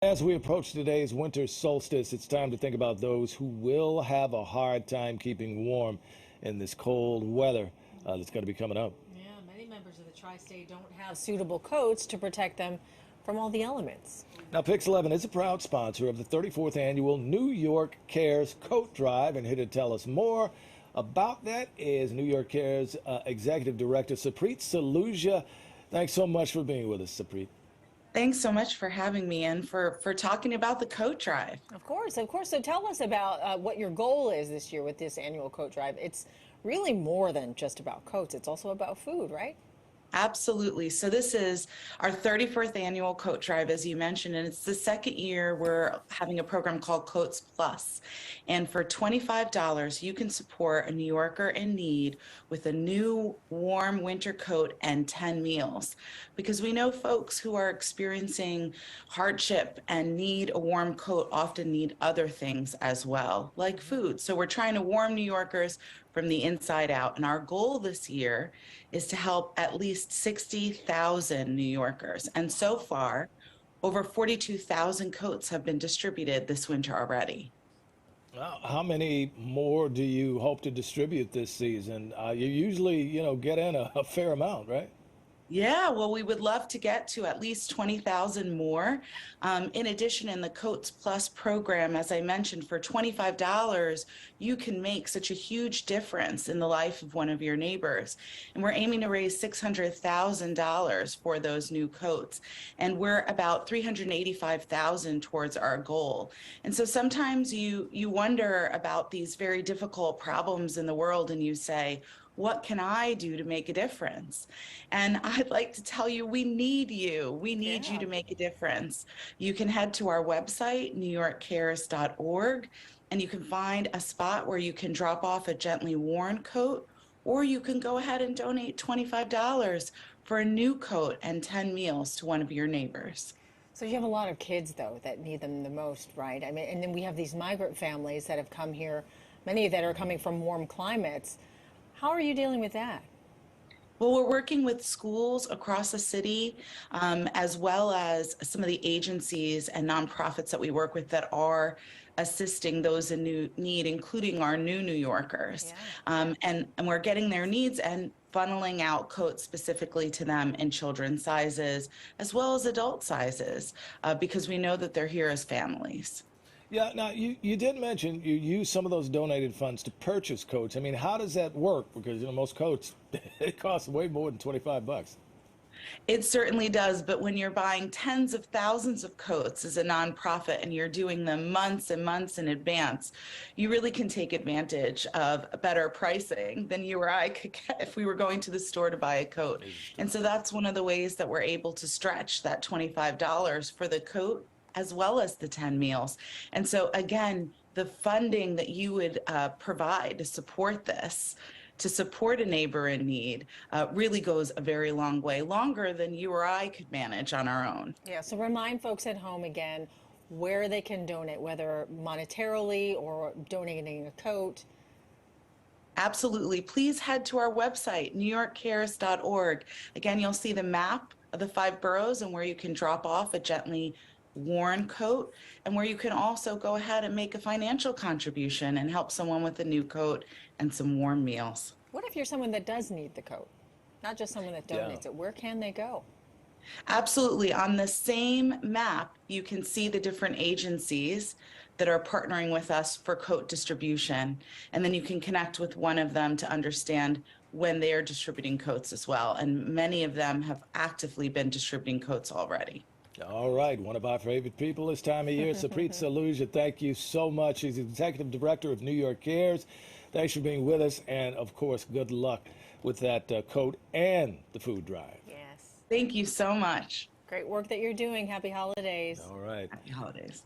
As we approach today's winter solstice, it's time to think about those who will have a hard time keeping warm in this cold weather that's going to be coming up. Yeah, many members of the tri-state don't have suitable coats to protect them from all the elements. Now, Pix 11 is a proud sponsor of the 34th annual New York Cares Coat Drive, and here to tell us more about that is New York Cares Executive Director Sapreet Saluja. Thanks so much for being with us, Sapreet. Thanks so much for having me and for talking about the coat drive. Of course, of course. So tell us about what your goal is this year with this annual coat drive. It's really more than just about coats. It's also about food, right? Absolutely. So this is our 34th annual coat drive, as you mentioned, and it's the second year we're having a program called Coats Plus. And for $25, you can support a New Yorker in need with a new warm winter coat and 10 meals. Because we know folks who are experiencing hardship and need a warm coat often need other things as well, like food. So we're trying to warm New Yorkers from the inside out. And our goal this year is to help at least 60,000 New Yorkers. And so far, over 42,000 coats have been distributed this winter already. How many more do you hope to distribute this season? You usually, get in a fair amount, right? Yeah, well, we would love to get to at least 20,000 more. In addition, in the Coats Plus program, as I mentioned, for $25, you can make such a huge difference in the life of one of your neighbors. And we're aiming to raise $600,000 for those new coats. And we're about 385,000 towards our goal. And so sometimes you wonder about these very difficult problems in the world and you say, what can I do to make a difference? And I'd like to tell you, we need you. We need you Yeah. to make a difference. You can head to our website, newyorkcares.org, and you can find a spot where you can drop off a gently worn coat, or you can go ahead and donate $25 for a new coat and 10 meals to one of your neighbors. So you have a lot of kids, though, that need them the most, right? I mean, and then we have these migrant families that have come here, many that are coming from warm climates. How are you dealing with that? Well, we're working with schools across the city, as well as some of the agencies and nonprofits that we work with that are assisting those in need, including our new New Yorkers. Yeah. And we're getting their needs and funneling out coats specifically to them in children's sizes, as well as adult sizes, because we know that they're here as families. Yeah, now you did mention you use some of those donated funds to purchase coats. I mean, how does that work? Because most coats it costs way more than 25 bucks. It certainly does, but when you're buying tens of thousands of coats as a nonprofit and you're doing them months and months in advance, you really can take advantage of better pricing than you or I could get if we were going to the store to buy a coat. And so that's one of the ways that we're able to stretch that $25 for the coat as well as the 10 meals. And so again, the funding that you would provide to support this, to support a neighbor in need, really goes a very long way, longer than you or I could manage on our own. Yeah, so remind folks at home again where they can donate, whether monetarily or donating a coat. Absolutely. Please head to our website, newyorkcares.org. Again, you'll see the map of the 5 boroughs and where you can drop off a gently worn coat, and where you can also go ahead and make a financial contribution and help someone with a new coat and some warm meals. What if you're someone that does need the coat, not just someone that Yeah. donates it? Where can they go? Absolutely. On the same map, you can see the different agencies that are partnering with us for coat distribution. And then you can connect with one of them to understand when they are distributing coats as well. And many of them have actively been distributing coats already. All right, one of our favorite people this time of year, Sapreet Saluja. Thank you so much. She's executive director of New York Cares. Thanks for being with us, and of course, good luck with that coat and the food drive. Yes. Thank you so much. Great work that you're doing. Happy holidays. All right. Happy holidays.